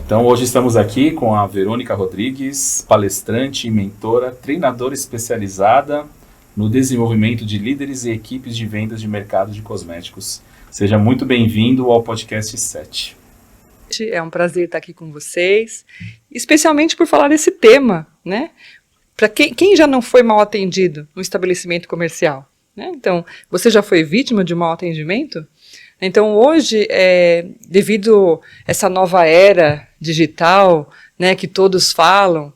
Então, hoje estamos aqui com a Verônica Rodrigues, palestrante e mentora, treinadora especializada no desenvolvimento de líderes e equipes de vendas de mercado de cosméticos. Seja muito bem-vindo ao podcast 7. É um prazer estar aqui com vocês, especialmente por falar desse tema, né? Para quem já não foi mal atendido no estabelecimento comercial, né? Então, você já foi vítima de mau atendimento? Então, hoje, devido a essa nova era digital, né, que todos falam,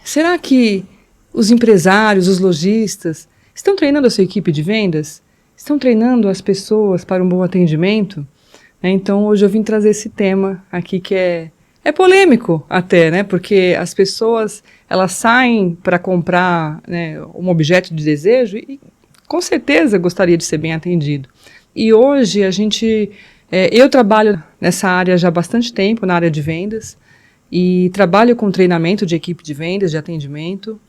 será que os empresários, os lojistas, estão treinando a sua equipe de vendas? Estão treinando as pessoas para um bom atendimento? Então, hoje eu vim trazer esse tema aqui que é polêmico até, né, porque as pessoas, elas saem para comprar, né, um objeto de desejo e, com certeza, gostaria de ser bem atendido. E hoje eu trabalho nessa área já há bastante tempo, na área de vendas, e trabalho com treinamento de equipe de vendas, de atendimento,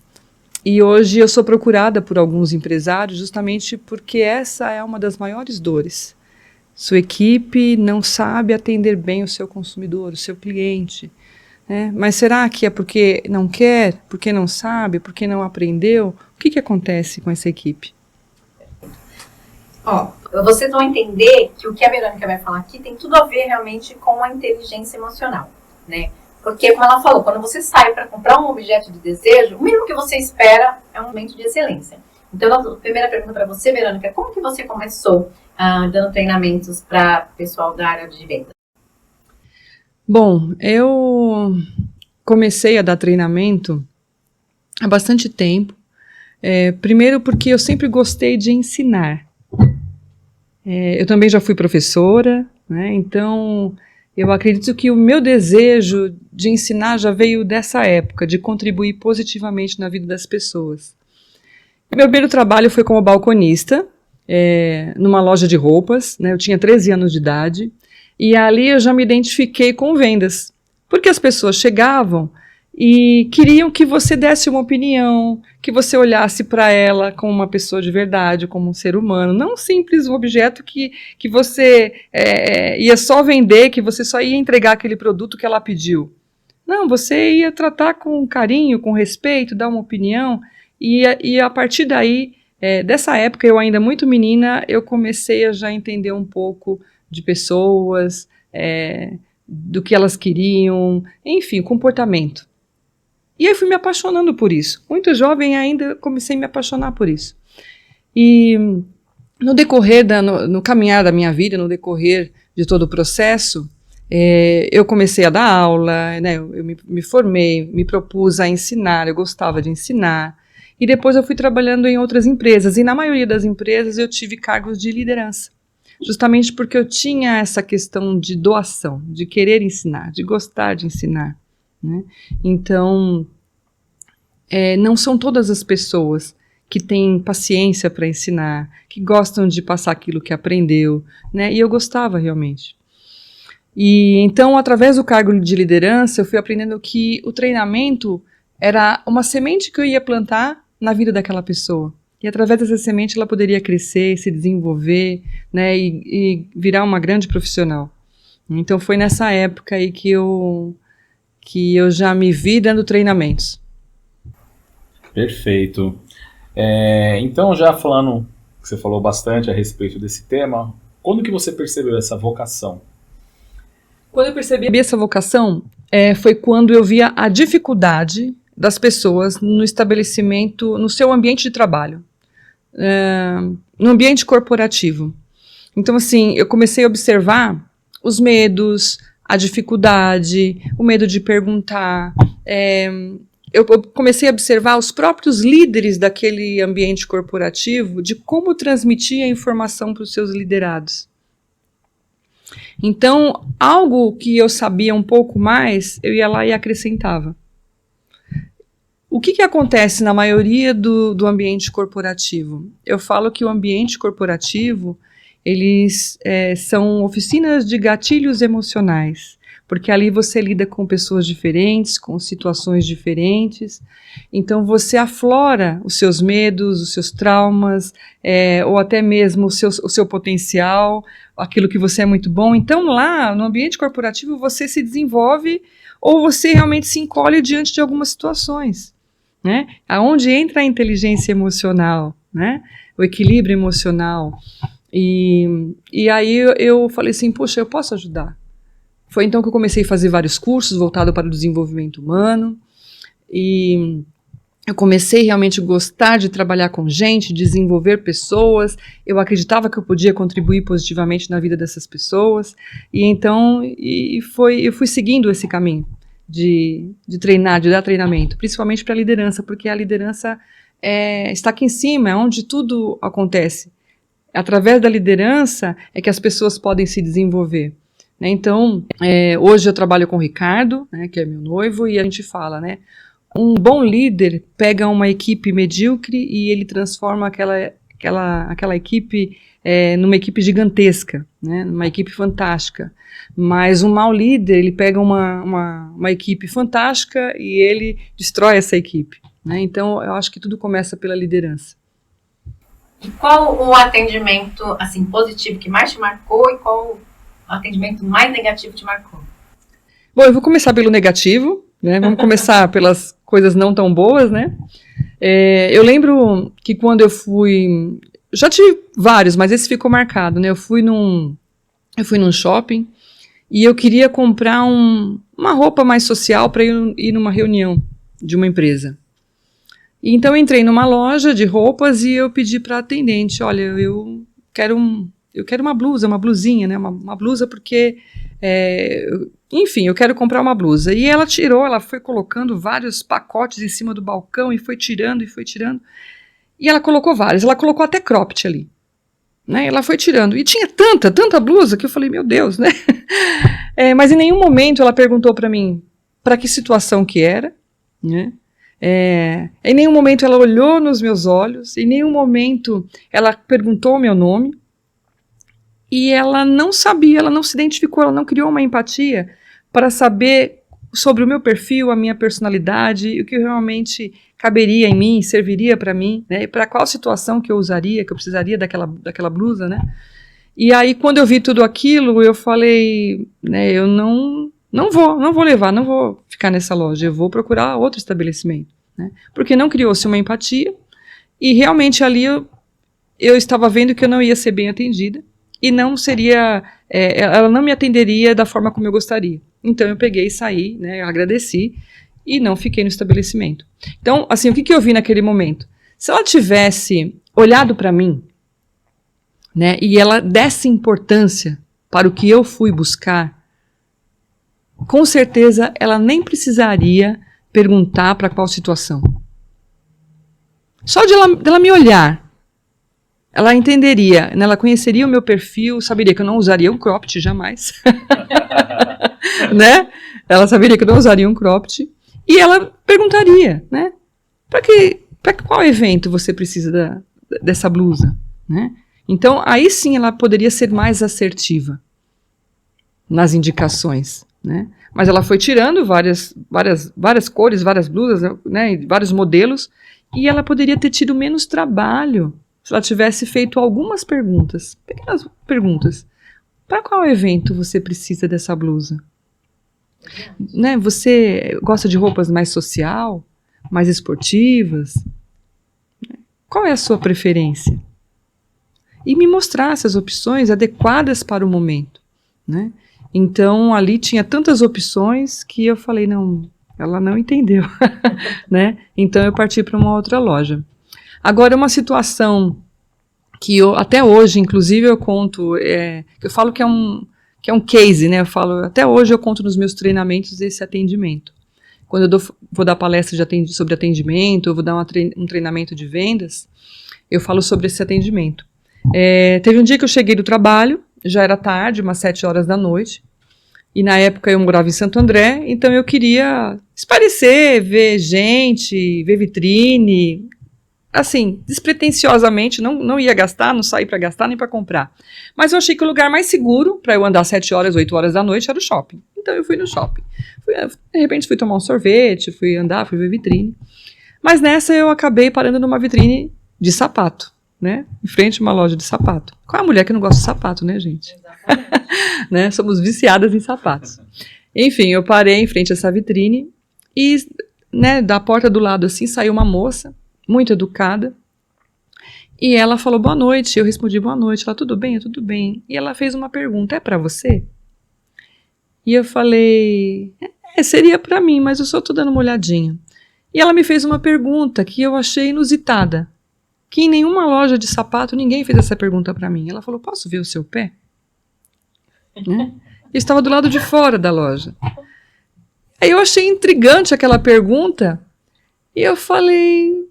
e hoje eu sou procurada por alguns empresários justamente porque essa é uma das maiores dores. Sua equipe não sabe atender bem o seu consumidor, o seu cliente, né? Mas será que é porque não quer, porque não sabe, porque não aprendeu? O que acontece com essa equipe? Vocês vão entender que o que a Verônica vai falar aqui tem tudo a ver realmente com a inteligência emocional, né? Porque, como ela falou, quando você sai para comprar um objeto de desejo, o mínimo que você espera é um momento de excelência. Então, a primeira pergunta para você, Verônica, é como que você começou dando treinamentos para o pessoal da área de venda? Bom, eu comecei a dar treinamento há bastante tempo. Primeiro porque eu sempre gostei de ensinar. Eu também já fui professora, né? Então eu acredito que o meu desejo de ensinar já veio dessa época, de contribuir positivamente na vida das pessoas. Meu primeiro trabalho foi como balconista, numa loja de roupas, né? Eu tinha 13 anos de idade, e ali eu já me identifiquei com vendas, porque as pessoas chegavam e queriam que você desse uma opinião, que você olhasse para ela como uma pessoa de verdade, como um ser humano, não um simples objeto que você ia só vender, que você só ia entregar aquele produto que ela pediu. Não, você ia tratar com carinho, com respeito, dar uma opinião, e a partir daí, dessa época, eu ainda muito menina, eu comecei a já entender um pouco de pessoas, do que elas queriam, enfim, comportamento. E aí fui me apaixonando por isso. Muito jovem ainda comecei a me apaixonar por isso. E no decorrer, no caminhar da minha vida, no decorrer de todo o processo, eu comecei a dar aula, né, eu me formei, me propus a ensinar, eu gostava de ensinar. E depois eu fui trabalhando em outras empresas. E na maioria das empresas eu tive cargos de liderança. Justamente porque eu tinha essa questão de doação, de querer ensinar, de gostar de ensinar, né? Então, não são todas as pessoas que têm paciência para ensinar, que gostam de passar aquilo que aprendeu, né? E eu gostava realmente. E então, através do cargo de liderança, eu fui aprendendo que o treinamento era uma semente que eu ia plantar na vida daquela pessoa. E através dessa semente ela poderia crescer, se desenvolver, né, e virar uma grande profissional. Então foi nessa época aí que eu já me vi dando treinamentos. Perfeito. Então, já falando, que você falou bastante a respeito desse tema, quando que você percebeu essa vocação? Quando eu percebi essa vocação, foi quando eu via a dificuldade das pessoas no estabelecimento, no seu ambiente de trabalho, no ambiente corporativo. Então, assim, eu comecei a observar os medos, a dificuldade, o medo de perguntar. Eu comecei a observar os próprios líderes daquele ambiente corporativo, de como transmitir a informação para os seus liderados. Então, algo que eu sabia um pouco mais, eu ia lá e acrescentava. O que acontece na maioria do ambiente corporativo? Eu falo que o ambiente corporativo, eles são oficinas de gatilhos emocionais, porque ali você lida com pessoas diferentes, com situações diferentes, então você aflora os seus medos, os seus traumas, ou até mesmo o seu potencial, aquilo que você é muito bom. Então lá, no ambiente corporativo, você se desenvolve ou você realmente se encolhe diante de algumas situações, né? Aonde entra a inteligência emocional, né? O equilíbrio emocional. E aí eu falei assim, poxa, eu posso ajudar. Foi então que eu comecei a fazer vários cursos voltados para o desenvolvimento humano, e eu comecei realmente a gostar de trabalhar com gente, desenvolver pessoas. Eu acreditava que eu podia contribuir positivamente na vida dessas pessoas, e então eu fui seguindo esse caminho de treinar, de dar treinamento, principalmente para a liderança, porque a liderança está aqui em cima, é onde tudo acontece. Através da liderança é que as pessoas podem se desenvolver, né? Então, hoje eu trabalho com o Ricardo, né, que é meu noivo, e a gente fala, né, um bom líder pega uma equipe medíocre e ele transforma aquela equipe numa equipe gigantesca, né, numa equipe fantástica. Mas um mau líder, ele pega uma equipe fantástica e ele destrói essa equipe, né? Então, eu acho que tudo começa pela liderança. E qual o atendimento assim, positivo que mais te marcou e qual o atendimento mais negativo te marcou? Bom, eu vou começar pelo negativo, né? Vamos começar pelas coisas não tão boas, né? Eu lembro que quando eu fui... Já tive vários, mas esse ficou marcado, né? Eu fui num shopping e eu queria comprar uma roupa mais social para ir numa reunião de uma empresa. Então eu entrei numa loja de roupas e eu pedi para a atendente, olha, eu quero uma blusa, uma blusinha, né? Uma blusa porque, enfim, eu quero comprar uma blusa. E ela foi colocando vários pacotes em cima do balcão e foi tirando. E ela colocou vários, ela colocou até cropped ali, né? Ela foi tirando. E tinha tanta blusa que eu falei, meu Deus, né? Mas em nenhum momento ela perguntou para mim para que situação que era, né? Em nenhum momento ela olhou nos meus olhos, em nenhum momento ela perguntou o meu nome, e ela não sabia, ela não se identificou, ela não criou uma empatia para saber sobre o meu perfil, a minha personalidade, o que realmente caberia em mim, serviria para mim, né, para qual situação que eu usaria, que eu precisaria daquela blusa, né? E aí quando eu vi tudo aquilo, eu falei, né, eu não vou levar, não vou ficar nessa loja, eu vou procurar outro estabelecimento, né? Porque não criou-se uma empatia e realmente ali eu estava vendo que eu não ia ser bem atendida e não seria, ela não me atenderia da forma como eu gostaria. Então eu peguei e saí, né, agradeci e não fiquei no estabelecimento. Então, assim, o que eu vi naquele momento? Se ela tivesse olhado para mim, né, e ela desse importância para o que eu fui buscar, com certeza ela nem precisaria perguntar para qual situação. Só de ela me olhar, ela entenderia, né, ela conheceria o meu perfil, saberia que eu não usaria um cropped jamais. Né? Ela saberia que eu não usaria um cropped. E ela perguntaria, né? Para qual evento você precisa dessa blusa? Né? Então, aí sim ela poderia ser mais assertiva nas indicações, né? Mas ela foi tirando várias cores, várias blusas, né, vários modelos, e ela poderia ter tido menos trabalho se ela tivesse feito algumas perguntas, pequenas perguntas. Para qual evento você precisa dessa blusa? Né, você gosta de roupas mais social, mais esportivas? Qual é a sua preferência? E me mostrar essas opções adequadas para o momento, né? Então, ali tinha tantas opções que eu falei, não, ela não entendeu, né? Então, eu parti para uma outra loja. Agora, uma situação que eu, até hoje, inclusive, eu conto, eu falo que é um case, né? Eu falo, até hoje eu conto nos meus treinamentos esse atendimento. Quando eu vou dar palestra sobre atendimento, eu vou dar um treinamento de vendas, eu falo sobre esse atendimento. Teve um dia que eu cheguei do trabalho, já era tarde, umas 7 horas da noite, e na época eu morava em Santo André, então eu queria espairecer, ver gente, ver vitrine, assim, despretensiosamente, não ia gastar, não saí para gastar nem para comprar. Mas eu achei que o lugar mais seguro para eu andar 7 horas, 8 horas da noite era o shopping. Então eu fui no shopping. De repente fui tomar um sorvete, fui andar, fui ver vitrine. Mas nessa eu acabei parando numa vitrine de sapato, né? Em frente a uma loja de sapato. Qual é a mulher que não gosta de sapato, né, gente? Exatamente. Né? Somos viciadas em sapatos. Enfim, eu parei em frente a essa vitrine e, né, da porta do lado assim saiu uma moça, muito educada, e ela falou boa noite. Eu respondi boa noite. Ela, tudo bem? Tudo bem. E ela fez uma pergunta, é pra você? E eu falei, seria pra mim, mas eu só tô dando uma olhadinha. E ela me fez uma pergunta que eu achei inusitada, que em nenhuma loja de sapato ninguém fez essa pergunta pra mim. Ela falou, posso ver o seu pé? Né? Eu estava do lado de fora da loja. Aí eu achei intrigante aquela pergunta e eu falei,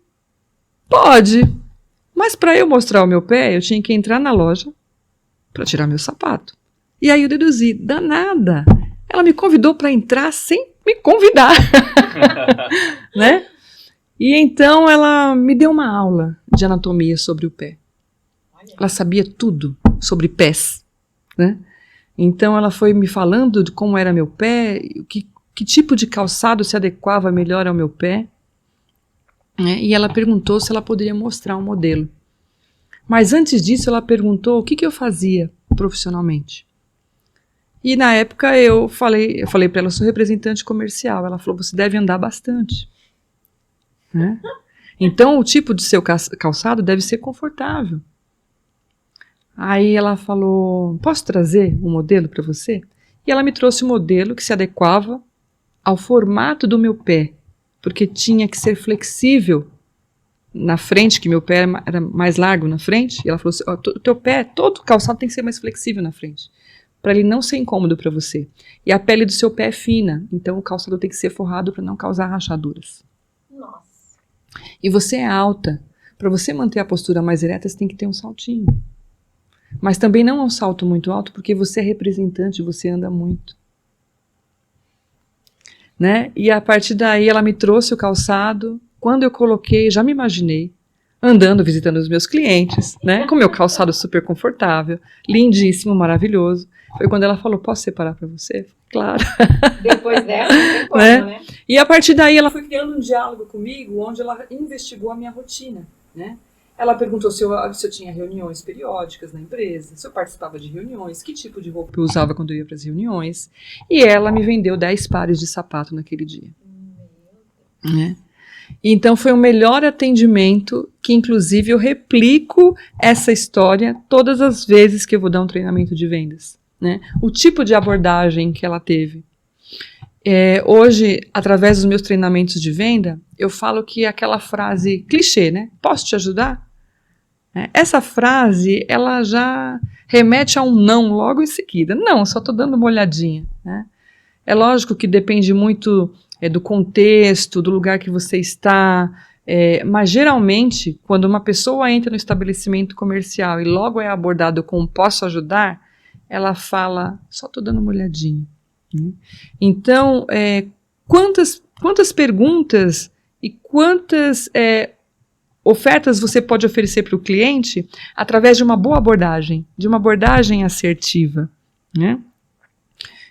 pode, mas para eu mostrar o meu pé, eu tinha que entrar na loja para tirar meu sapato. E aí eu deduzi, danada, ela me convidou para entrar sem me convidar. Né? E então ela me deu uma aula de anatomia sobre o pé. Ela sabia tudo sobre pés, né? Então ela foi me falando de como era meu pé, que tipo de calçado se adequava melhor ao meu pé, né? E ela perguntou se ela poderia mostrar um modelo. Mas antes disso ela perguntou o que eu fazia profissionalmente. E na época eu falei para ela, eu sou representante comercial. Ela falou, você deve andar bastante. Né? Então o tipo de seu calçado deve ser confortável. Aí ela falou, posso trazer um modelo para você? E ela me trouxe um modelo que se adequava ao formato do meu pé, porque tinha que ser flexível na frente, que meu pé era mais largo na frente. E ela falou assim, o teu pé, todo calçado tem que ser mais flexível na frente, para ele não ser incômodo para você. E a pele do seu pé é fina, então o calçado tem que ser forrado para não causar rachaduras. Nossa. E você é alta, para você manter a postura mais ereta, você tem que ter um saltinho. Mas também não é um salto muito alto, porque você é representante, você anda muito. Né? E a partir daí ela me trouxe o calçado. Quando eu coloquei, já me imaginei andando, visitando os meus clientes, né? Com meu calçado super confortável, lindíssimo, maravilhoso. Foi quando ela falou, posso separar para você? Claro. Depois dessa, não tem como, né? E a partir daí ela foi criando um diálogo comigo, onde ela investigou a minha rotina, né? Ela perguntou se eu tinha reuniões periódicas na empresa, se eu participava de reuniões, que tipo de roupa eu usava quando eu ia para as reuniões. E ela me vendeu 10 pares de sapato naquele dia. Né? Então foi o melhor atendimento, que inclusive eu replico essa história todas as vezes que eu vou dar um treinamento de vendas. Né? O tipo de abordagem que ela teve. Hoje, através dos meus treinamentos de venda, eu falo que aquela frase clichê, né? Posso te ajudar? Essa frase, ela já remete a um não logo em seguida. Não, só estou dando uma olhadinha. Né? É lógico que depende muito do contexto, do lugar que você está, mas geralmente, quando uma pessoa entra no estabelecimento comercial e logo é abordado com posso ajudar, ela fala, só estou dando uma olhadinha. Né? Então, quantas perguntas e quantas ofertas você pode oferecer para o cliente através de uma boa abordagem, de uma abordagem assertiva, né?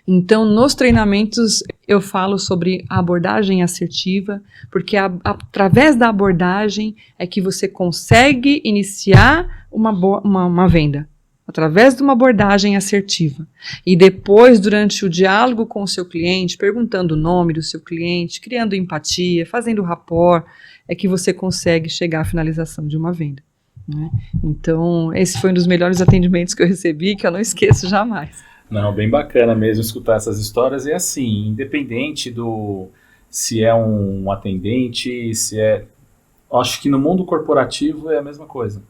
Então, nos treinamentos eu falo sobre a abordagem assertiva, porque através da abordagem é que você consegue iniciar uma venda, através de uma abordagem assertiva. E depois, durante o diálogo com o seu cliente, perguntando o nome do seu cliente, criando empatia, fazendo rapport, é que você consegue chegar à finalização de uma venda. Né? Então, esse foi um dos melhores atendimentos que eu recebi, que eu não esqueço jamais. Não, bem bacana mesmo escutar essas histórias. E assim, independente se é um atendente, acho que no mundo corporativo é a mesma coisa.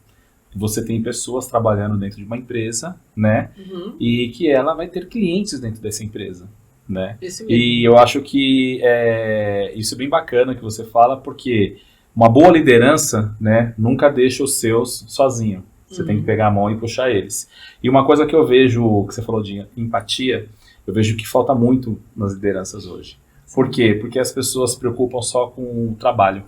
Você tem pessoas trabalhando dentro de uma empresa, né? Uhum. E que ela vai ter clientes dentro dessa empresa, né? E eu acho que isso é bem bacana que você fala, porque uma boa liderança, né, nunca deixa os seus sozinho. Você tem que pegar a mão e puxar eles. E uma coisa que eu vejo, que você falou de empatia, eu vejo que falta muito nas lideranças hoje. Por quê? Porque as pessoas se preocupam só com o trabalho.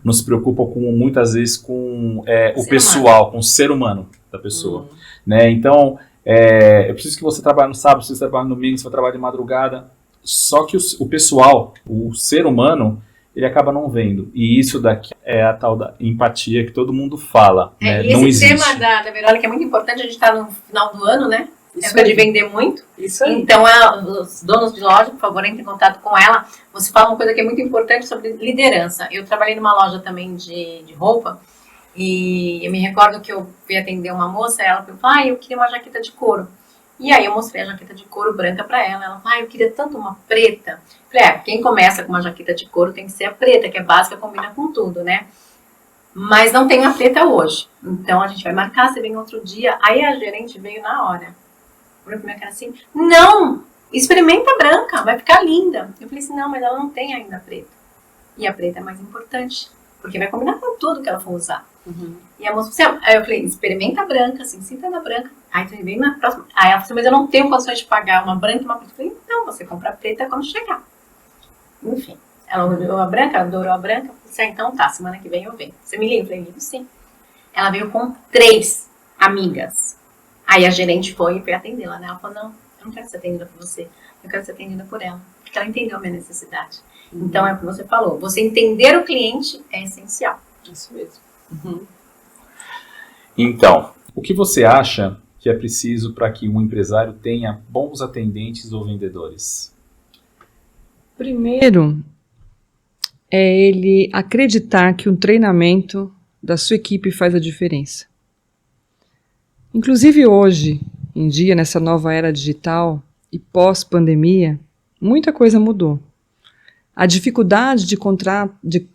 Não se preocupam muitas vezes com o pessoal, com o ser humano da pessoa. Né? Então, eu preciso que você trabalhe no sábado, você trabalha no domingo, você vai trabalhar de madrugada. Só que o pessoal, o ser humano, ele acaba não vendo. E isso daqui é a tal da empatia que todo mundo fala. Né? E não esse existe. tema da Verônica é muito importante, a gente está no final do ano, né? Isso É de vender muito. Isso aí. Então, os donos de loja, por favor, entrem em contato com ela. Você fala uma coisa que é muito importante sobre liderança. Eu trabalhei numa loja também de roupa e eu me recordo que eu fui atender uma moça e ela falou, eu queria uma jaqueta de couro. E aí eu mostrei a jaqueta de couro branca para ela. Ela falou, eu queria tanto uma preta. Eu falei, quem começa com uma jaqueta de couro tem que ser a preta, que é básica, combina com tudo, né? Mas não tem a preta hoje. Então a gente vai marcar, você vem outro dia. Aí a gerente veio na hora. Olhou pra minha cara assim, não, experimenta a branca, vai ficar linda. Eu falei assim, não, mas ela não tem ainda a preta. E a preta é mais importante, porque vai combinar com tudo que ela for usar. Uhum. E a moça falou assim, aí eu falei, experimenta a branca, assim, sinta na branca. Aí você vem na próxima. Aí ela falou assim, mas eu não tenho condições de pagar uma branca e uma preta. Eu falei, então, você compra a preta quando chegar. Enfim, ela olhou a branca, ela adorou a branca. Eu falei, então tá, semana que vem eu venho. Você me liga? Eu falei, ligo sim. Ela veio com 3 amigas. Aí a gerente foi atendê-la, né? Ela falou, não, eu não quero ser atendida por você, eu quero ser atendida por ela. Porque ela entendeu a minha necessidade. Uhum. Então, é o que você falou, você entender o cliente é essencial. Isso mesmo. Uhum. Então, o que você acha que é preciso para que um empresário tenha bons atendentes ou vendedores? Primeiro, é ele acreditar que um treinamento da sua equipe faz a diferença. Inclusive hoje, em dia, nessa nova era digital e pós-pandemia, muita coisa mudou. A dificuldade de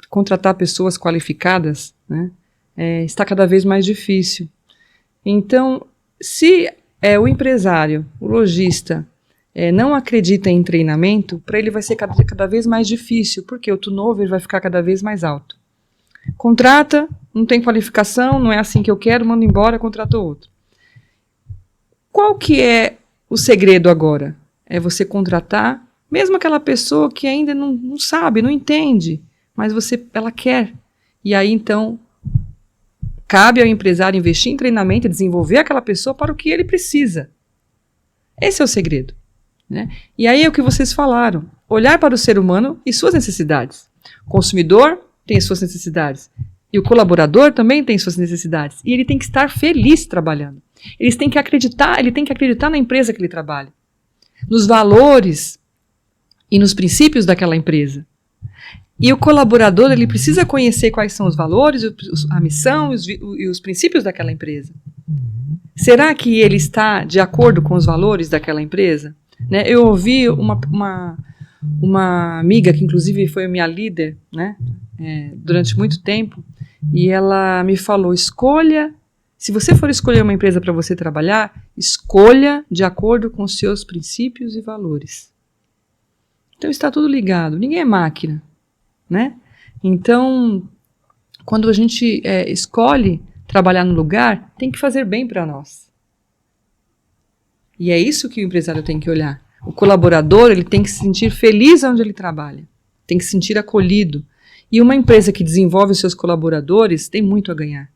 contratar pessoas qualificadas, né, está cada vez mais difícil. Então, se o empresário, o lojista, não acredita em treinamento, para ele vai ser cada vez mais difícil, porque o turnover vai ficar cada vez mais alto. Contrata, não tem qualificação, não é assim que eu quero, manda embora, contrata outro. Qual que é o segredo agora? É você contratar, mesmo aquela pessoa que ainda não sabe, não entende, mas ela quer. E aí, então, cabe ao empresário investir em treinamento e desenvolver aquela pessoa para o que ele precisa. Esse é o segredo. Né? E aí é o que vocês falaram, olhar para o ser humano e suas necessidades. O consumidor tem suas necessidades e o colaborador também tem suas necessidades e ele tem que estar feliz trabalhando. Ele tem que acreditar na empresa que ele trabalha, nos valores e nos princípios daquela empresa. E o colaborador ele precisa conhecer quais são os valores, a missão e os princípios daquela empresa. Será que ele está de acordo com os valores daquela empresa? Né? Eu ouvi uma amiga, que inclusive foi minha líder, né, durante muito tempo, e ela me falou, se você for escolher uma empresa para você trabalhar, escolha de acordo com os seus princípios e valores. Então está tudo ligado, ninguém é máquina. Né? Então, quando a gente escolhe trabalhar no lugar, tem que fazer bem para nós. E é isso que o empresário tem que olhar. O colaborador ele tem que se sentir feliz onde ele trabalha, tem que se sentir acolhido. E uma empresa que desenvolve os seus colaboradores tem muito a ganhar.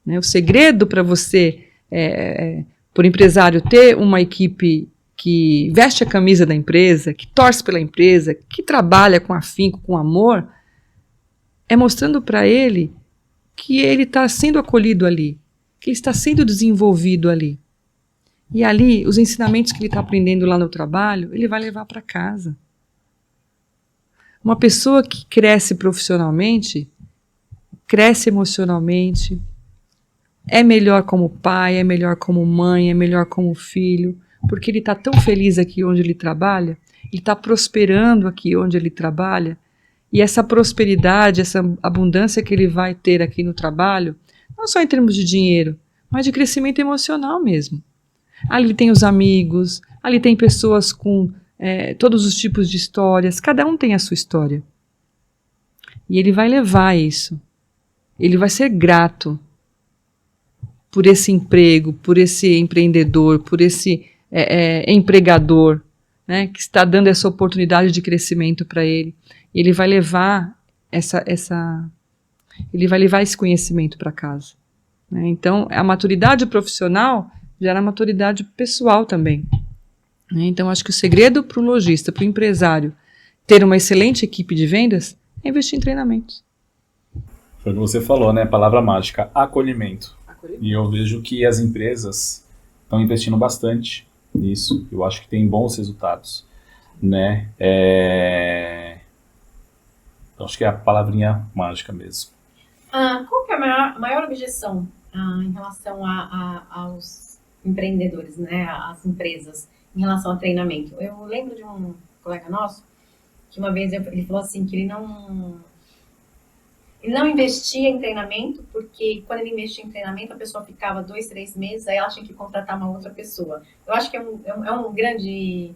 Né? O segredo para você, por empresário, ter uma equipe que veste a camisa da empresa, que torce pela empresa, que trabalha com afinco, com amor, é mostrando para ele que ele está sendo acolhido ali, que ele está sendo desenvolvido ali. E ali, os ensinamentos que ele está aprendendo lá no trabalho, ele vai levar para casa. Uma pessoa que cresce profissionalmente, cresce emocionalmente, é melhor como pai, é melhor como mãe, é melhor como filho, porque ele está tão feliz aqui onde ele trabalha, ele está prosperando aqui onde ele trabalha, e essa prosperidade, essa abundância que ele vai ter aqui no trabalho, não só em termos de dinheiro, mas de crescimento emocional mesmo. Ali tem os amigos, ali tem pessoas com todos os tipos de histórias, cada um tem a sua história. E ele vai levar isso, ele vai ser grato por esse emprego, por esse empreendedor, por esse empregador, né, que está dando essa oportunidade de crescimento para ele. Ele vai levar ele vai levar esse conhecimento para casa. Né? Então, a maturidade profissional gera maturidade pessoal também. né? Então, acho que o segredo para o lojista, para o empresário, ter uma excelente equipe de vendas é investir em treinamentos. Foi o que você falou, né? Palavra mágica, acolhimento. E eu vejo que as empresas estão investindo bastante nisso. Eu acho que tem bons resultados, né? Eu acho que é a palavrinha mágica mesmo. Qual que é a maior objeção em relação aos empreendedores, né? Às empresas, em relação ao treinamento? Eu lembro de um colega nosso que uma vez ele falou assim que ele não investia em treinamento, porque quando ele investia em treinamento, a pessoa ficava 2, 3 meses, aí ela tinha que contratar uma outra pessoa. Eu acho que é um grande,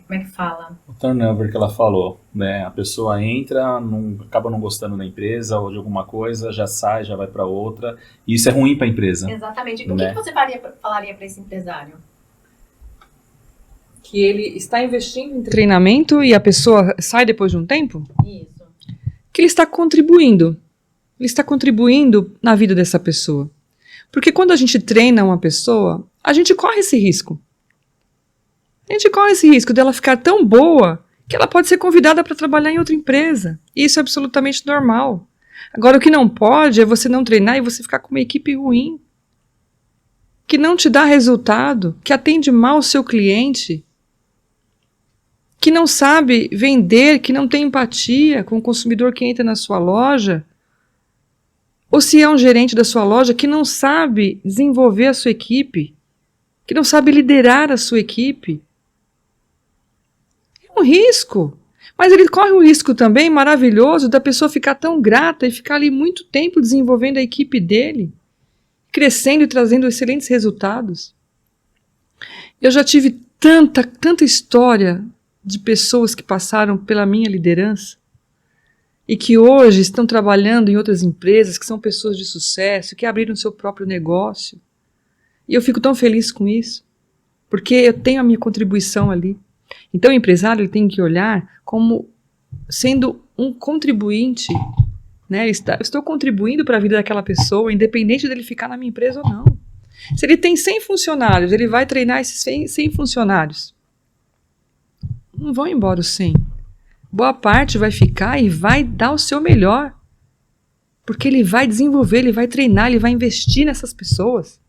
como é que fala? O turnover que ela falou, né? A pessoa entra, acaba não gostando da empresa ou de alguma coisa, já sai, já vai para outra, e isso é ruim para a empresa. Exatamente. O né? que você falaria para esse empresário? Que ele está investindo em treinamento e a pessoa sai depois de um tempo? Isso. Que ele está contribuindo. Ele está contribuindo na vida dessa pessoa. Porque quando a gente treina uma pessoa, a gente corre esse risco. A gente corre esse risco dela ficar tão boa que ela pode ser convidada para trabalhar em outra empresa. E isso é absolutamente normal. Agora, o que não pode é você não treinar e você ficar com uma equipe ruim, que não te dá resultado, que atende mal o seu cliente, que não sabe vender, que não tem empatia com o consumidor que entra na sua loja, ou se é um gerente da sua loja que não sabe desenvolver a sua equipe, que não sabe liderar a sua equipe. É um risco. Mas ele corre um risco também maravilhoso da pessoa ficar tão grata e ficar ali muito tempo desenvolvendo a equipe dele, crescendo e trazendo excelentes resultados. Eu já tive tanta história de pessoas que passaram pela minha liderança e que hoje estão trabalhando em outras empresas, que são pessoas de sucesso, que abriram seu próprio negócio. E eu fico tão feliz com isso, porque eu tenho a minha contribuição ali. Então o empresário ele tem que olhar como sendo um contribuinte, né? Eu estou contribuindo para a vida daquela pessoa, independente dele ficar na minha empresa ou não. Se ele tem 100 funcionários, ele vai treinar esses 100 funcionários. Não vão embora os 100. Boa parte vai ficar e vai dar o seu melhor. Porque ele vai desenvolver, ele vai treinar, ele vai investir nessas pessoas.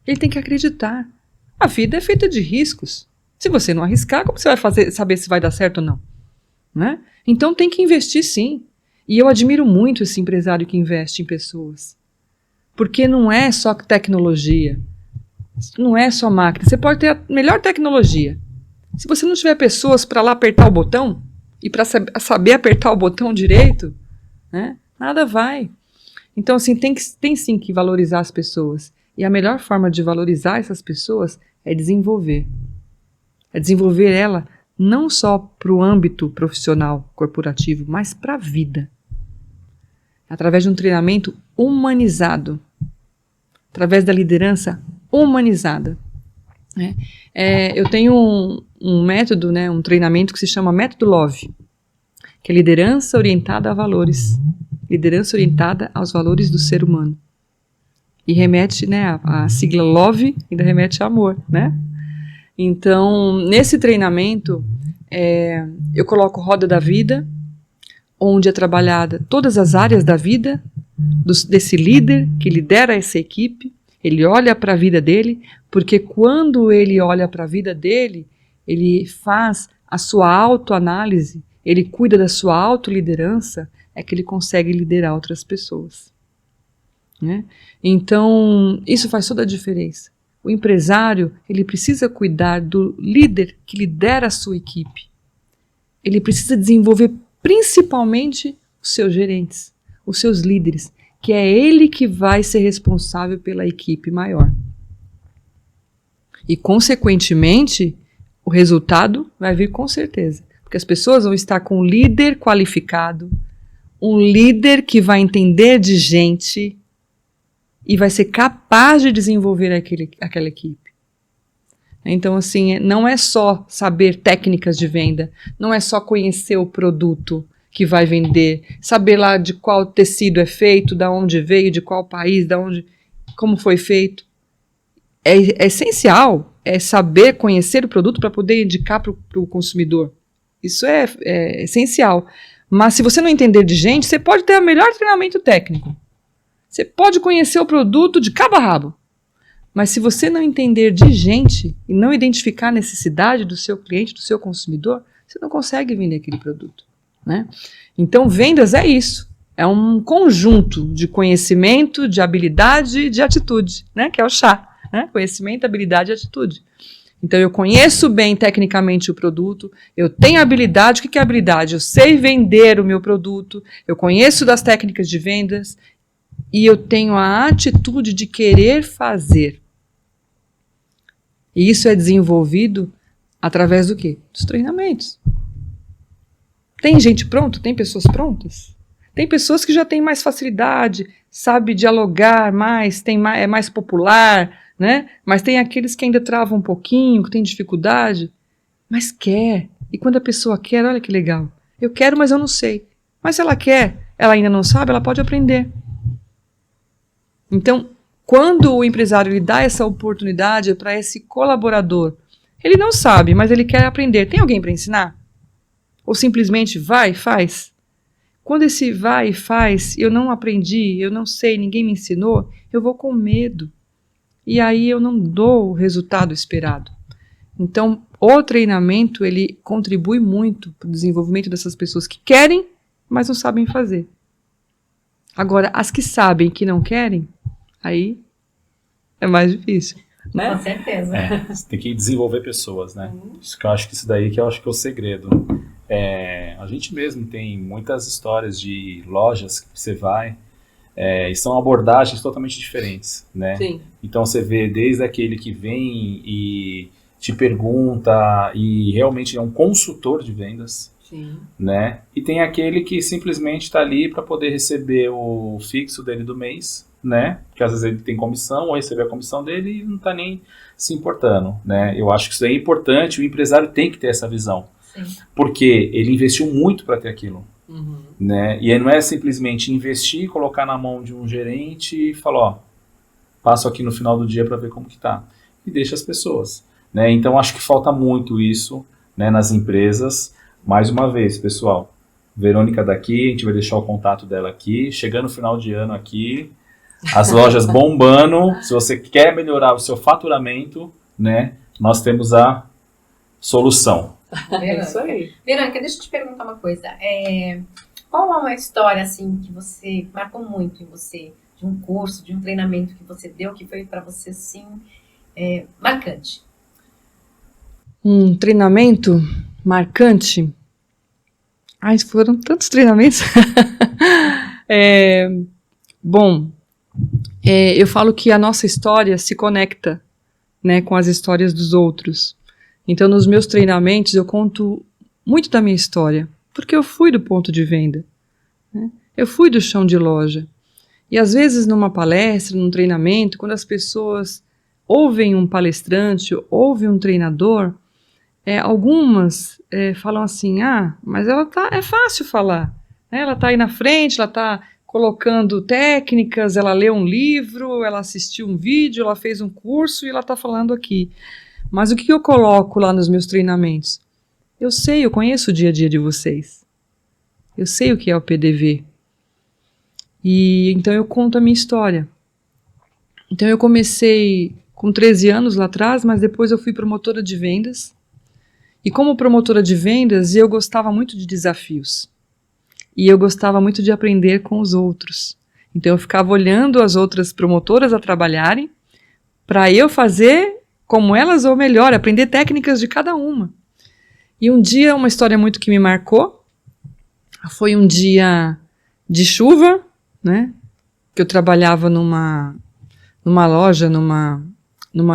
Ele tem que acreditar. A vida é feita de riscos. Se você não arriscar, como você vai saber se vai dar certo ou não? Né? Então tem que investir sim. E eu admiro muito esse empresário que investe em pessoas. Porque não é só tecnologia. Não é só máquina. Você pode ter a melhor tecnologia. Se você não tiver pessoas para lá apertar o botão, e para saber apertar o botão direito, né, nada vai. Então, assim, tem sim que valorizar as pessoas. E a melhor forma de valorizar essas pessoas é desenvolver. É desenvolver ela não só para o âmbito profissional, corporativo, mas para a vida. Através de um treinamento humanizado. Através da liderança humanizada. Né? Eu tenho um método, né, um treinamento que se chama Método Love, que é liderança orientada a valores. Liderança orientada aos valores do ser humano. E remete, né, a sigla Love ainda remete a amor, né? Então, nesse treinamento, eu coloco roda da vida, onde é trabalhada todas as áreas da vida desse líder que lidera essa equipe. Ele olha para a vida dele, porque quando ele olha para a vida dele, ele faz a sua autoanálise, ele cuida da sua autoliderança, é que ele consegue liderar outras pessoas. Né? Então, isso faz toda a diferença. O empresário, ele precisa cuidar do líder que lidera a sua equipe. Ele precisa desenvolver principalmente os seus gerentes, os seus líderes, que é ele que vai ser responsável pela equipe maior. E, consequentemente, o resultado vai vir com certeza. Porque as pessoas vão estar com um líder qualificado, um líder que vai entender de gente e vai ser capaz de desenvolver aquela equipe. Então, assim, não é só saber técnicas de venda, não é só conhecer o produto que vai vender, saber lá de qual tecido é feito, de onde veio, de qual país, como foi feito. É essencial, é saber conhecer o produto para poder indicar para o consumidor. Isso é essencial. Mas se você não entender de gente, você pode ter o melhor treinamento técnico. Você pode conhecer o produto de cabo a rabo. Mas se você não entender de gente e não identificar a necessidade do seu cliente, do seu consumidor, você não consegue vender aquele produto, né? Então, vendas é isso. É um conjunto de conhecimento, de habilidade e de atitude, né? Que é o chá, né? Conhecimento, habilidade e atitude. Então, eu conheço bem tecnicamente o produto, eu tenho habilidade. O que é habilidade? Eu sei vender o meu produto, eu conheço das técnicas de vendas e eu tenho a atitude de querer fazer. E isso é desenvolvido através do quê? Dos treinamentos. Tem gente pronta? Tem pessoas prontas? Tem pessoas que já têm mais facilidade, sabe dialogar mais, é mais popular, né? Mas tem aqueles que ainda travam um pouquinho, que tem dificuldade, mas quer. E quando a pessoa quer, olha que legal. Eu quero, mas eu não sei. Mas se ela quer, ela ainda não sabe, ela pode aprender. Então, quando o empresário lhe dá essa oportunidade para esse colaborador, ele não sabe, mas ele quer aprender. Tem alguém para ensinar? Ou simplesmente vai e faz? Quando esse vai e faz, eu não aprendi, eu não sei, ninguém me ensinou, eu vou com medo. E aí eu não dou o resultado esperado. Então, o treinamento, ele contribui muito para o desenvolvimento dessas pessoas que querem, mas não sabem fazer. Agora, as que sabem que não querem, aí é mais difícil, né? Com certeza. Você tem que desenvolver pessoas, né? Isso que eu acho que isso daí que eu acho que é o segredo. A gente mesmo tem muitas histórias de lojas que você vai e são abordagens totalmente diferentes, né? Sim. Então você vê desde aquele que vem e te pergunta e realmente é um consultor de vendas, Sim. né? E tem aquele que simplesmente está ali para poder receber o fixo dele do mês, né? Porque às vezes ele tem comissão ou receber a comissão dele e não está nem se importando, né? Eu acho que isso é importante, o empresário tem que ter essa visão. Sim. Porque ele investiu muito para ter aquilo, Uhum. né? E aí não é simplesmente investir, colocar na mão de um gerente e falar, ó, passo aqui no final do dia para ver como que tá. E deixa as pessoas, né? Então acho que falta muito isso, né, nas empresas. Mais uma vez, pessoal, Verônica daqui, a gente vai deixar o contato dela aqui. Chegando no final de ano aqui, as lojas bombando. Se você quer melhorar o seu faturamento, né, nós temos a solução. É isso aí. Verônica, deixa eu te perguntar uma coisa. Qual é uma história assim que você marcou muito em você, de um curso, de um treinamento que você deu, que foi para você assim marcante? Um treinamento marcante? Ai, foram tantos treinamentos. Eu falo que a nossa história se conecta, né, com as histórias dos outros. Então, nos meus treinamentos, eu conto muito da minha história, porque eu fui do ponto de venda, né? Eu fui do chão de loja. E, às vezes, numa palestra, num treinamento, quando as pessoas ouvem um palestrante, ouvem um treinador, algumas falam assim, mas é fácil falar, né? Ela está aí na frente, ela está colocando técnicas, ela leu um livro, ela assistiu um vídeo, ela fez um curso e ela está falando aqui. Mas o que eu coloco lá nos meus treinamentos? Eu conheço o dia a dia de vocês. Eu sei o que é o PDV. E então eu conto a minha história. Então eu comecei com 13 anos lá atrás, mas depois eu fui promotora de vendas. E como promotora de vendas, eu gostava muito de desafios. E eu gostava muito de aprender com os outros. Então eu ficava olhando as outras promotoras a trabalharem para eu fazer como elas ou melhor, aprender técnicas de cada uma. E um dia, uma história muito que me marcou, foi um dia de chuva, né? Que eu trabalhava numa loja, numa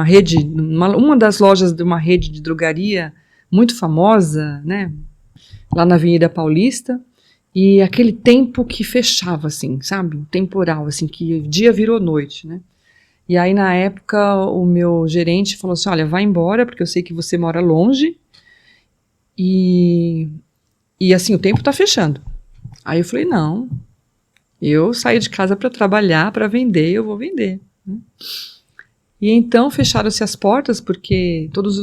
rede, uma das lojas de uma rede de drogaria muito famosa, né? Lá na Avenida Paulista. E aquele tempo que fechava, assim, sabe? Um temporal, assim, que dia virou noite, né? E aí, na época, o meu gerente falou assim, olha, vai embora, porque eu sei que você mora longe, e assim, o tempo tá fechando. Aí eu falei, não, eu saí de casa para trabalhar, para vender, eu vou vender. E então fecharam-se as portas, porque todos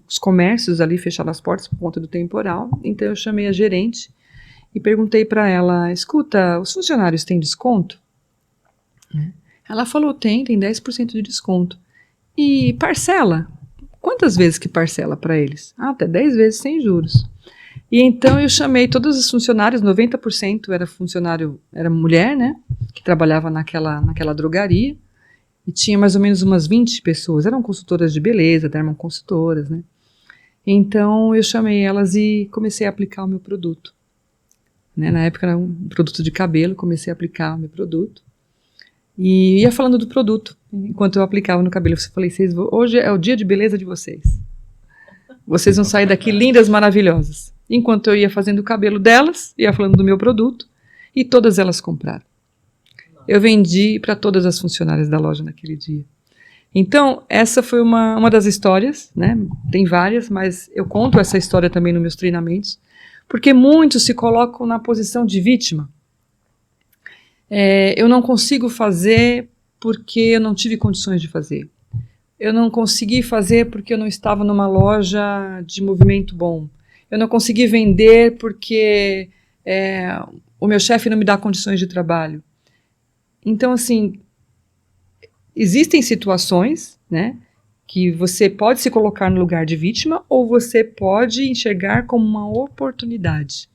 os comércios ali fecharam as portas por conta do temporal. Então eu chamei a gerente e perguntei para ela, escuta, os funcionários têm desconto? Ela falou, tem 10% de desconto. E parcela? Quantas vezes que parcela para eles? Até 10 vezes sem juros. E então eu chamei todos os funcionários, 90% era funcionário, era mulher, né? Que trabalhava naquela drogaria. E tinha mais ou menos umas 20 pessoas. Eram consultoras de beleza, dermoconsultoras, né? Então eu chamei elas e comecei a aplicar o meu produto. Né? Na época era um produto de cabelo, comecei a aplicar o meu produto. E ia falando do produto, enquanto eu aplicava no cabelo. Eu falei, hoje é o dia de beleza de vocês. Vocês vão sair daqui lindas, maravilhosas. Enquanto eu ia fazendo o cabelo delas, ia falando do meu produto, e todas elas compraram. Eu vendi para todas as funcionárias da loja naquele dia. Então, essa foi uma das histórias, né? Tem várias, mas eu conto essa história também nos meus treinamentos, porque muitos se colocam na posição de vítima. Eu não consigo fazer porque eu não tive condições de fazer. Eu não consegui fazer porque eu não estava numa loja de movimento bom. Eu não consegui vender porque o meu chefe não me dá condições de trabalho. Então, assim, existem situações, né, que você pode se colocar no lugar de vítima ou você pode enxergar como uma oportunidade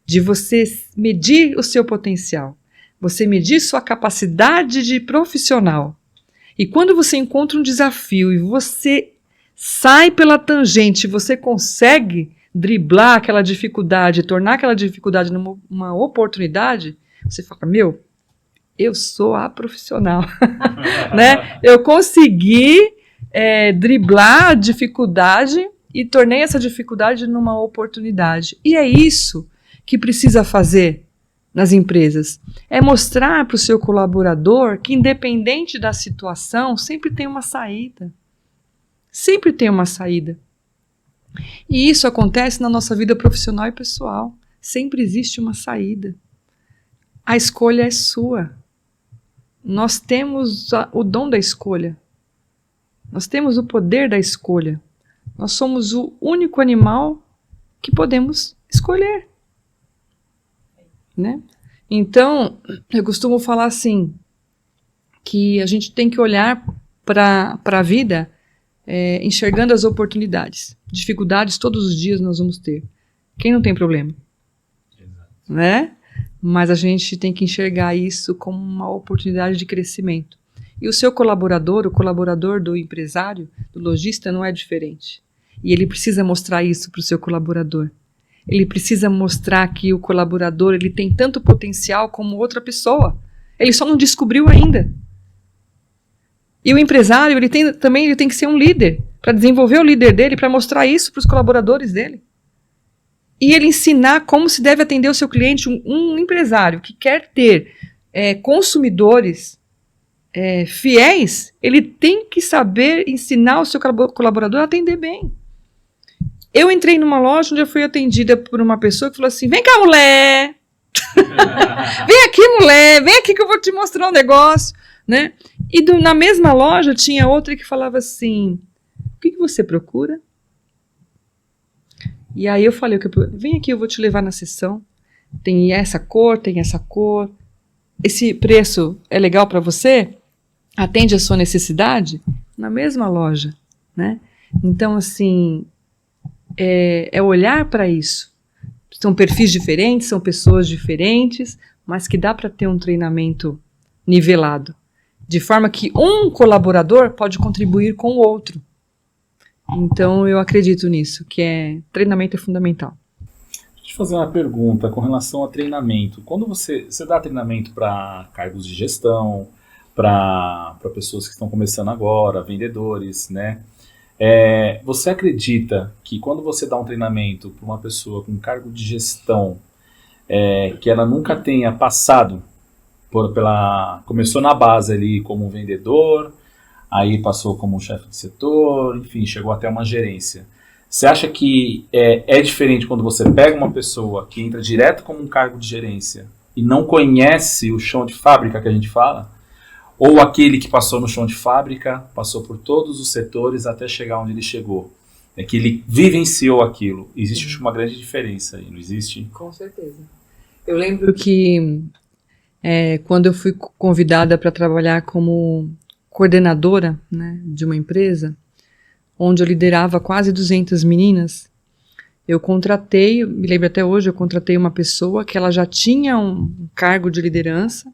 de você medir o seu potencial, você medir sua capacidade de profissional. E quando você encontra um desafio e você sai pela tangente, você consegue driblar aquela dificuldade, tornar aquela dificuldade numa oportunidade, você fala, eu sou a profissional. Né? Eu consegui driblar a dificuldade e tornei essa dificuldade numa oportunidade. E é isso que precisa fazer nas empresas. É mostrar para o seu colaborador que, independente da situação, sempre tem uma saída. Sempre tem uma saída. E isso acontece na nossa vida profissional e pessoal. Sempre existe uma saída. A escolha é sua. Nós temos o dom da escolha. Nós temos o poder da escolha. Nós somos o único animal que podemos escolher. Né? Então, eu costumo falar assim, que a gente tem que olhar para a vida enxergando as oportunidades. Dificuldades todos os dias nós vamos ter. Quem não tem problema? Exato. Né? Mas a gente tem que enxergar isso como uma oportunidade de crescimento. E o seu colaborador, o colaborador do empresário, do lojista, não é diferente. E ele precisa mostrar isso para o seu colaborador. Ele precisa mostrar que o colaborador ele tem tanto potencial como outra pessoa. Ele só não descobriu ainda. E o empresário ele tem que ser um líder, para desenvolver o líder dele, para mostrar isso para os colaboradores dele. E ele ensinar como se deve atender o seu cliente. Um empresário que quer ter consumidores fiéis, ele tem que saber ensinar o seu colaborador a atender bem. Eu entrei numa loja onde eu fui atendida por uma pessoa que falou assim, vem cá, mulher! Vem aqui, mulher! Vem aqui que eu vou te mostrar um negócio. Né? E na mesma loja tinha outra que falava assim, o que você procura? E aí eu falei, vem aqui, eu vou te levar na sessão. Tem essa cor, tem essa cor. Esse preço é legal para você? Atende a sua necessidade? Na mesma loja. Né? Então, assim, é olhar para isso. São perfis diferentes, são pessoas diferentes, mas que dá para ter um treinamento nivelado. De forma que um colaborador pode contribuir com o outro. Então, eu acredito nisso, que treinamento é fundamental. Deixa eu te fazer uma pergunta com relação a treinamento. Quando você dá treinamento para cargos de gestão, para pessoas que estão começando agora, vendedores, né? Você acredita que quando você dá um treinamento para uma pessoa com cargo de gestão, que ela nunca tenha passado começou na base ali como um vendedor, aí passou como um chefe de setor, enfim, chegou até uma gerência. Você acha que é diferente quando você pega uma pessoa que entra direto como um cargo de gerência e não conhece o chão de fábrica que a gente fala? ou aquele que passou no chão de fábrica, passou por todos os setores até chegar onde ele chegou. É que ele vivenciou aquilo. Existe uma grande diferença aí, não existe? Com certeza. Eu lembro que quando eu fui convidada para trabalhar como coordenadora, né, de uma empresa, onde eu liderava quase 200 meninas, eu contratei, me lembro até hoje, eu contratei uma pessoa que ela já tinha um cargo de liderança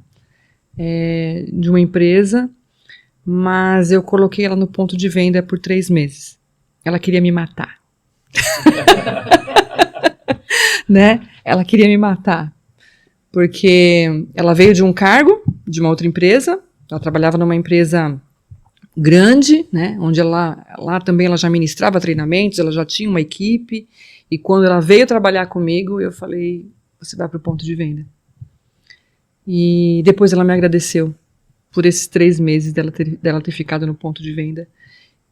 de uma empresa, mas eu coloquei ela no ponto de venda por 3 meses. Ela queria me matar. Né? Ela queria me matar. Porque ela veio de um cargo, de uma outra empresa, ela trabalhava numa empresa grande, né? Onde lá também ela já ministrava treinamentos, ela já tinha uma equipe, e quando ela veio trabalhar comigo, eu falei, você vai para o ponto de venda. E depois ela me agradeceu por esses 3 meses dela ter ficado no ponto de venda,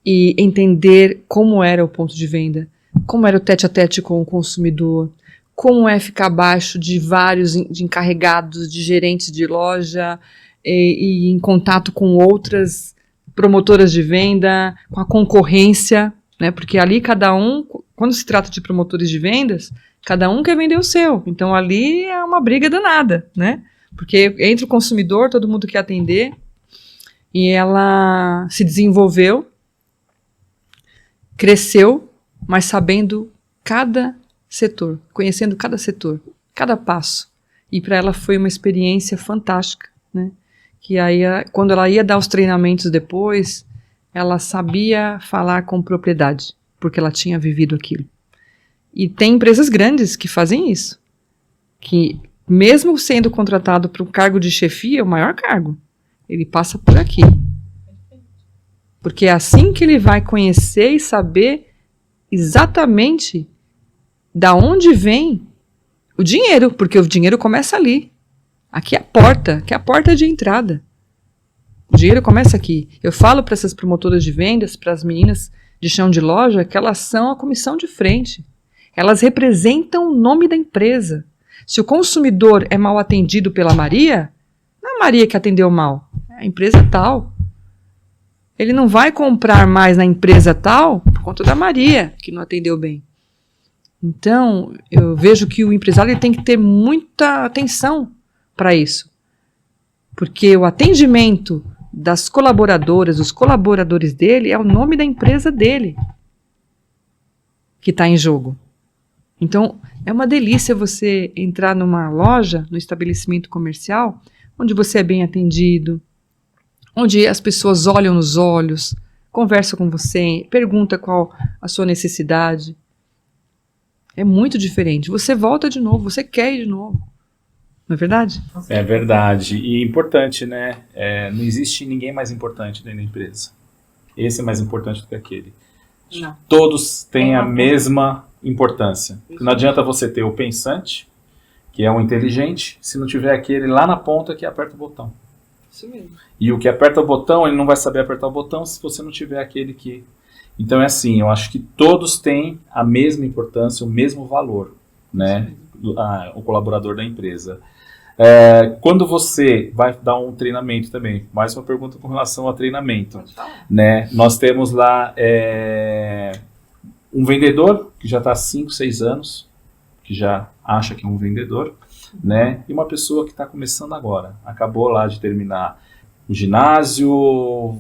e entender como era o ponto de venda, como era o tete-a-tete com o consumidor, como é ficar abaixo de vários de encarregados, de gerentes de loja, e em contato com outras promotoras de venda, com a concorrência, né? Porque ali cada um, quando se trata de promotores de vendas, cada um quer vender o seu. Então ali é uma briga danada, né? Porque entre o consumidor, todo mundo quer atender, e ela se desenvolveu, cresceu, mas sabendo cada setor, conhecendo cada setor, cada passo. E para ela foi uma experiência fantástica, né? Que aí, quando ela ia dar os treinamentos depois, ela sabia falar com propriedade, porque ela tinha vivido aquilo. E tem empresas grandes que fazem isso, que mesmo sendo contratado para um cargo de chefia, o maior cargo, ele passa por aqui. Porque é assim que ele vai conhecer e saber exatamente da onde vem o dinheiro, porque o dinheiro começa ali. Aqui é a porta de entrada. O dinheiro começa aqui. Eu falo para essas promotoras de vendas, para as meninas de chão de loja, que elas são a comissão de frente. Elas representam o nome da empresa. Se o consumidor é mal atendido pela Maria, não é a Maria que atendeu mal, é a empresa tal. Ele não vai comprar mais na empresa tal por conta da Maria, que não atendeu bem. Então, eu vejo que o empresário ele tem que ter muita atenção para isso. Porque o atendimento das colaboradoras, dos colaboradores dele, é o nome da empresa dele que está em jogo. Então, é uma delícia você entrar numa loja, no estabelecimento comercial, onde você é bem atendido, onde as pessoas olham nos olhos, conversam com você, perguntam qual a sua necessidade. É muito diferente. Você volta de novo, você quer ir de novo. Não é verdade? É verdade. E importante, né? Não existe ninguém mais importante dentro da empresa. Esse é mais importante do que aquele. Não. Todos têm a mesma importância. Não adianta você ter o pensante, que é o inteligente, se não tiver aquele lá na ponta que aperta o botão. Isso mesmo. E o que aperta o botão, ele não vai saber apertar o botão se você não tiver aquele que... Então é assim, eu acho que todos têm a mesma importância, o mesmo valor, né? O colaborador da empresa. Quando você vai dar um treinamento também, mais uma pergunta com relação ao treinamento, né? Nós temos lá um vendedor que já está há 5, 6 anos, que já acha que é um vendedor, né? E uma pessoa que está começando agora, acabou lá de terminar o ginásio,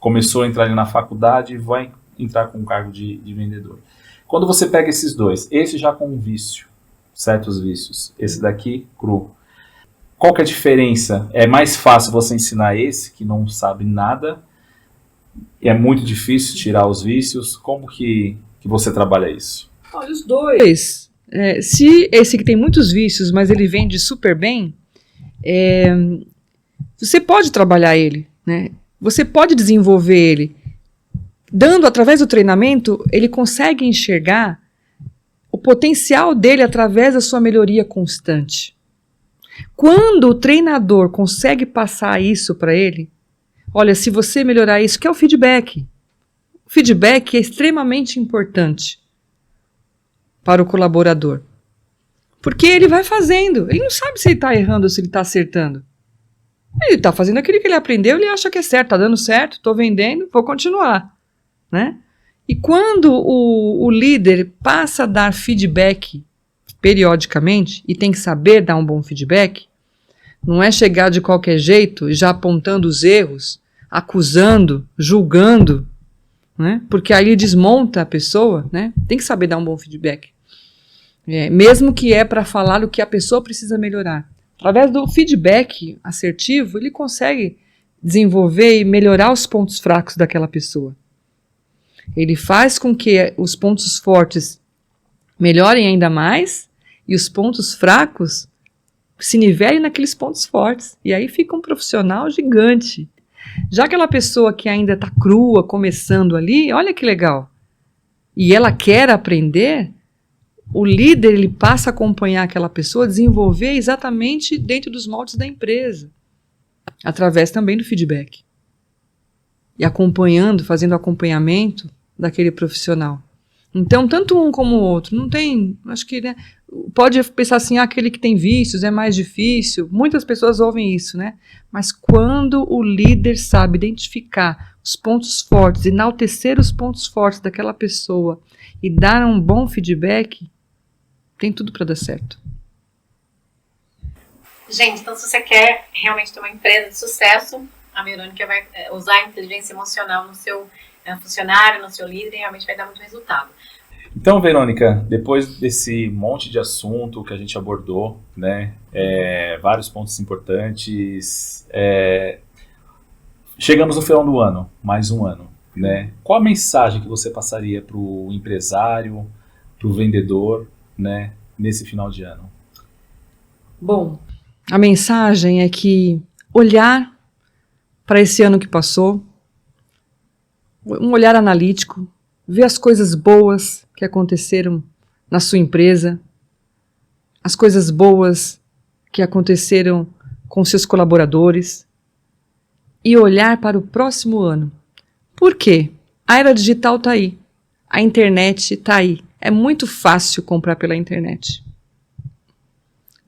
começou a entrar ali na faculdade e vai entrar com um cargo de vendedor. Quando você pega esses dois, esse já com um vício, certos vícios, esse daqui cru, qual que é a diferença? É mais fácil você ensinar esse, que não sabe nada, e é muito difícil tirar os vícios? Como que você trabalha isso? Olha, os dois. Se esse que tem muitos vícios, mas ele vende super bem, você pode trabalhar ele, né? Você pode desenvolver ele. Através do treinamento, ele consegue enxergar o potencial dele através da sua melhoria constante. Quando o treinador consegue passar isso para ele, olha, se você melhorar isso, que é o feedback. O feedback é extremamente importante para o colaborador. Porque ele vai fazendo. Ele não sabe se ele está errando ou se ele está acertando. Ele está fazendo aquilo que ele aprendeu, ele acha que é certo, está dando certo, estou vendendo, vou continuar, né? E quando o líder passa a dar feedback periodicamente, e tem que saber dar um bom feedback, não é chegar de qualquer jeito e já apontando os erros, acusando, julgando, né? Porque aí desmonta a pessoa, né? Tem que saber dar um bom feedback. Mesmo que é para falar o que a pessoa precisa melhorar. Através do feedback assertivo, ele consegue desenvolver e melhorar os pontos fracos daquela pessoa. Ele faz com que os pontos fortes melhorem ainda mais e os pontos fracos se nivelem naqueles pontos fortes. E aí fica um profissional gigante. Já aquela pessoa que ainda está crua, começando ali, olha que legal. E ela quer aprender, o líder ele passa a acompanhar aquela pessoa, desenvolver exatamente dentro dos moldes da empresa. Através também do feedback. E acompanhando, fazendo acompanhamento daquele profissional. Então, tanto um como o outro, não tem, acho que, né, pode pensar assim, aquele que tem vícios é mais difícil, muitas pessoas ouvem isso, né? Mas quando o líder sabe identificar os pontos fortes, enaltecer os pontos fortes daquela pessoa e dar um bom feedback, tem tudo para dar certo. Gente, então se você quer realmente ter uma empresa de sucesso, a Verônica vai usar a inteligência emocional no seu funcionário, no seu líder, e realmente vai dar muito resultado. Então, Verônica, depois desse monte de assunto que a gente abordou, né, vários pontos importantes, chegamos no final do ano, mais um ano, né? Qual a mensagem que você passaria para o empresário, para o vendedor, né, nesse final de ano? Bom, a mensagem é que olhar para esse ano que passou, um olhar analítico, ver as coisas boas que aconteceram na sua empresa, as coisas boas que aconteceram com seus colaboradores e olhar para o próximo ano. Por quê? A era digital está aí, a internet está aí. É muito fácil comprar pela internet.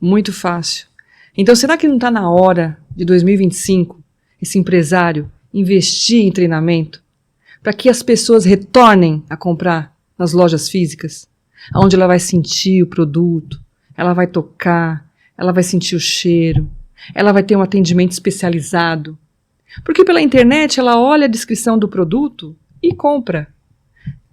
Muito fácil. Então, será que não está na hora de 2025, esse empresário investir em treinamento para que as pessoas retornem a comprar nas lojas físicas, onde ela vai sentir o produto, ela vai tocar, ela vai sentir o cheiro, ela vai ter um atendimento especializado. Porque pela internet ela olha a descrição do produto e compra.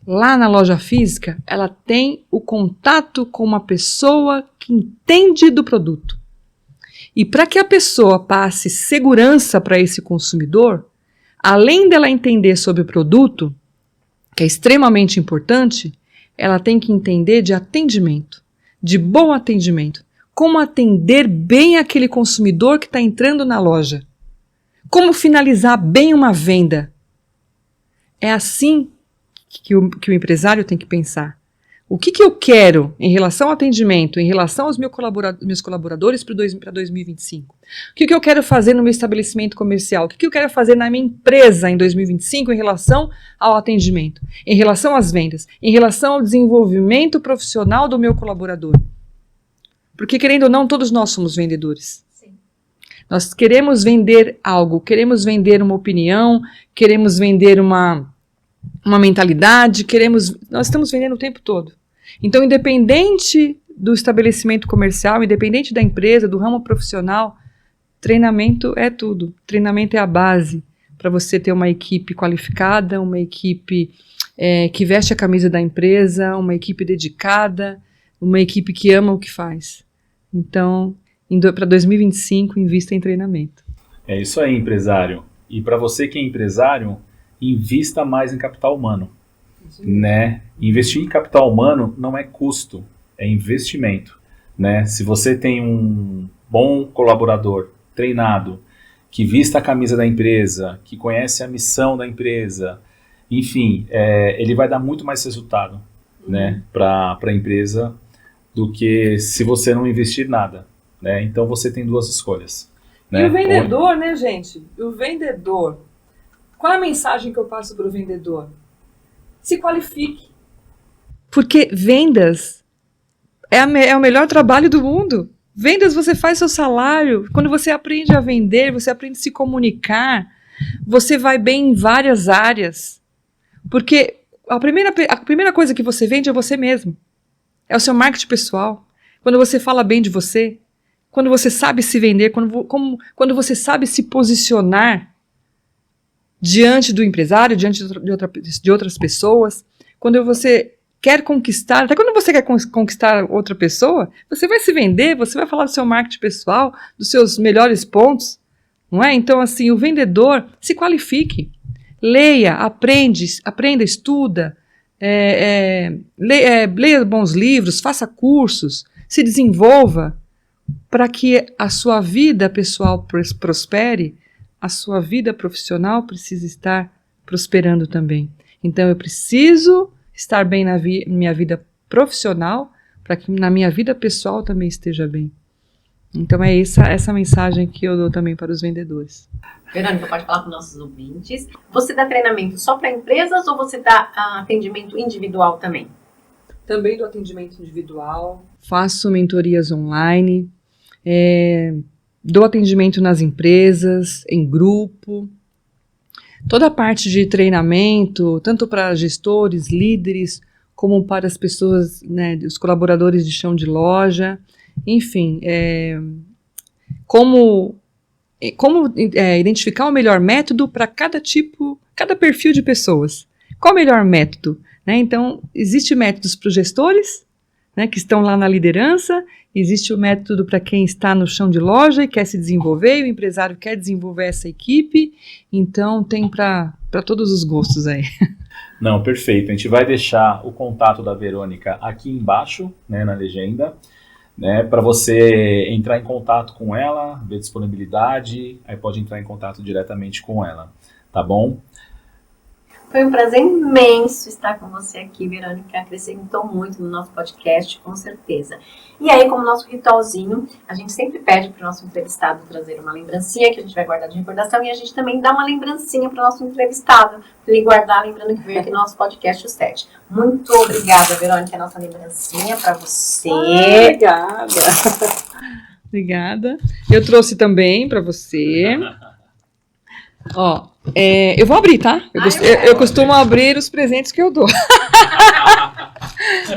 Lá na loja física, ela tem o contato com uma pessoa que entende do produto. E para que a pessoa passe segurança para esse consumidor, além dela entender sobre o produto, que é extremamente importante, ela tem que entender de atendimento, de bom atendimento. Como atender bem aquele consumidor que está entrando na loja. Como finalizar bem uma venda. É assim que o empresário tem que pensar. O que eu quero em relação ao atendimento, em relação aos meus colaboradores para 2025? O que eu quero fazer no meu estabelecimento comercial? O que eu quero fazer na minha empresa em 2025 em relação ao atendimento, em relação às vendas, em relação ao desenvolvimento profissional do meu colaborador? Porque, querendo ou não, todos nós somos vendedores. Sim. Nós queremos vender algo, queremos vender uma opinião, queremos vender uma mentalidade, nós estamos vendendo o tempo todo. Então, independente do estabelecimento comercial, independente da empresa, do ramo profissional, treinamento é tudo. Treinamento é a base para você ter uma equipe qualificada, uma equipe que veste a camisa da empresa, uma equipe dedicada, uma equipe que ama o que faz. Então, para 2025, invista em treinamento. É isso aí, empresário. E para você que é empresário, invista mais em capital humano. Né? Investir em capital humano não é custo, é investimento. Né? Se você tem um bom colaborador treinado, que vista a camisa da empresa, que conhece a missão da empresa, enfim, ele vai dar muito mais resultado, né, para a empresa do que se você não investir nada. Né? Então você tem duas escolhas. Né? E o vendedor, né, gente? O vendedor. Qual é a mensagem que eu passo para o vendedor? Se qualifique. Porque vendas é o melhor trabalho do mundo. Vendas, você faz seu salário. Quando você aprende a vender, você aprende a se comunicar, você vai bem em várias áreas. Porque a primeira coisa que você vende é você mesmo. É o seu marketing pessoal. Quando você fala bem de você, quando você sabe se vender, quando você sabe se posicionar diante do empresário, diante de outras pessoas, quando você quer conquistar, até quando você quer conquistar outra pessoa, você vai se vender, você vai falar do seu marketing pessoal, dos seus melhores pontos, não é? Então, assim, o vendedor se qualifique, leia, aprenda, estuda, leia bons livros, faça cursos, se desenvolva para que a sua vida pessoal prospere, a sua vida profissional precisa estar prosperando também. Então, eu preciso estar bem na minha vida profissional para que na minha vida pessoal também esteja bem. Então, é essa mensagem que eu dou também para os vendedores. Verônica, pode falar para os nossos ouvintes. Você dá treinamento só para empresas ou você dá atendimento individual também? Também do atendimento individual. Faço mentorias online. Dou atendimento nas empresas, em grupo. Toda a parte de treinamento, tanto para gestores, líderes, como para as pessoas, né, os colaboradores de chão de loja. Enfim, como identificar o melhor método para cada perfil de pessoas. Qual o melhor método? Né? Então, existe métodos para os gestores, né, que estão lá na liderança, existe o método para quem está no chão de loja e quer se desenvolver, e o empresário quer desenvolver essa equipe, então tem para todos os gostos aí. Não, perfeito. A gente vai deixar o contato da Verônica aqui embaixo, né, na legenda, né, para você entrar em contato com ela, ver disponibilidade, aí pode entrar em contato diretamente com ela, tá bom? Foi um prazer imenso estar com você aqui, Verônica. Acrescentou muito no nosso podcast, com certeza. E aí, como nosso ritualzinho, a gente sempre pede para o nosso entrevistado trazer uma lembrancinha que a gente vai guardar de recordação, e a gente também dá uma lembrancinha para o nosso entrevistado, para ele guardar, lembrando que veio aqui no nosso podcast, o 7. Muito obrigada, Verônica, a nossa lembrancinha para você. Obrigada. Obrigada. Eu trouxe também para você. Ó, eu vou abrir, tá? Eu costumo abrir os presentes que eu dou.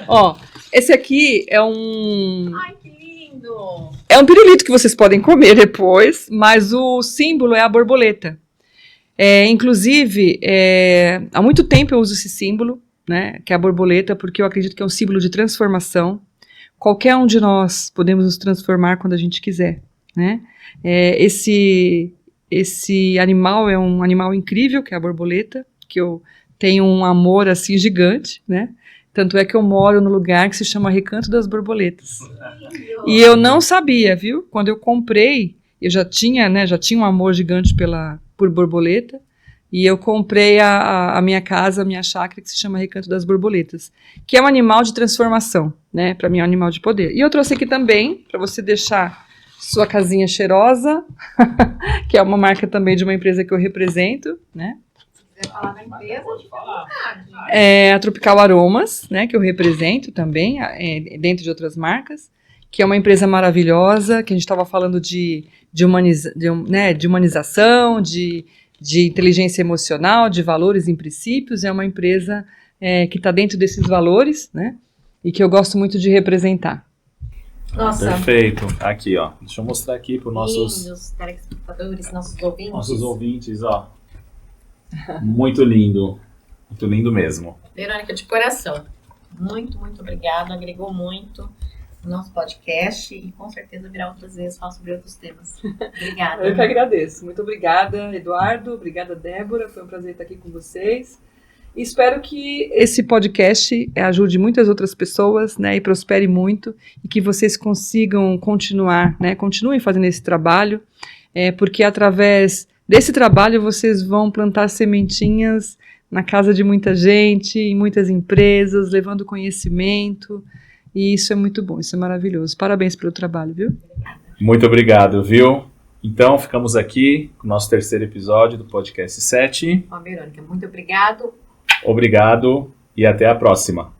Ó, esse aqui é um... Ai, que lindo! É um pirulito que vocês podem comer depois, mas o símbolo é a borboleta. Inclusive, há muito tempo eu uso esse símbolo, né, que é a borboleta, porque eu acredito que é um símbolo de transformação. Qualquer um de nós podemos nos transformar quando a gente quiser, né? Esse animal é um animal incrível, que é a borboleta, que eu tenho um amor assim gigante, né? Tanto é que eu moro no lugar que se chama Recanto das Borboletas. E eu não sabia, viu? Quando eu comprei, eu já tinha um amor gigante por borboleta, e eu comprei a minha casa, a minha chácara, que se chama Recanto das Borboletas, que é um animal de transformação, né? Para mim é um animal de poder. E eu trouxe aqui também, para você deixar sua casinha cheirosa, que é uma marca também de uma empresa que eu represento, né? Se quiser falar da empresa, pode falar. É a Tropical Aromas, né, que eu represento também, dentro de outras marcas, que é uma empresa maravilhosa, que a gente estava falando de humanização, de inteligência emocional, de valores e princípios. É uma empresa que está dentro desses valores, né, e que eu gosto muito de representar. Nossa. Perfeito. Aqui, ó. Deixa eu mostrar aqui para os nossos telespectadores, nossos ouvintes. Nossos ouvintes, ó. Muito lindo. Muito lindo mesmo. Verônica, de coração, muito, muito obrigada. Agregou muito no nosso podcast e com certeza virá outras vezes falar sobre outros temas. Obrigada. Eu que agradeço. Muito obrigada, Eduardo. Obrigada, Débora. Foi um prazer estar aqui com vocês. E espero que esse podcast ajude muitas outras pessoas, né, e prospere muito, e que vocês consigam continuar, né, continuem fazendo esse trabalho, porque através desse trabalho vocês vão plantar sementinhas na casa de muita gente, em muitas empresas, levando conhecimento, e isso é muito bom, isso é maravilhoso. Parabéns pelo trabalho, viu? Muito obrigado, viu? Então, ficamos aqui com o nosso terceiro episódio do podcast 7. Verônica, muito obrigado. Obrigado e até a próxima.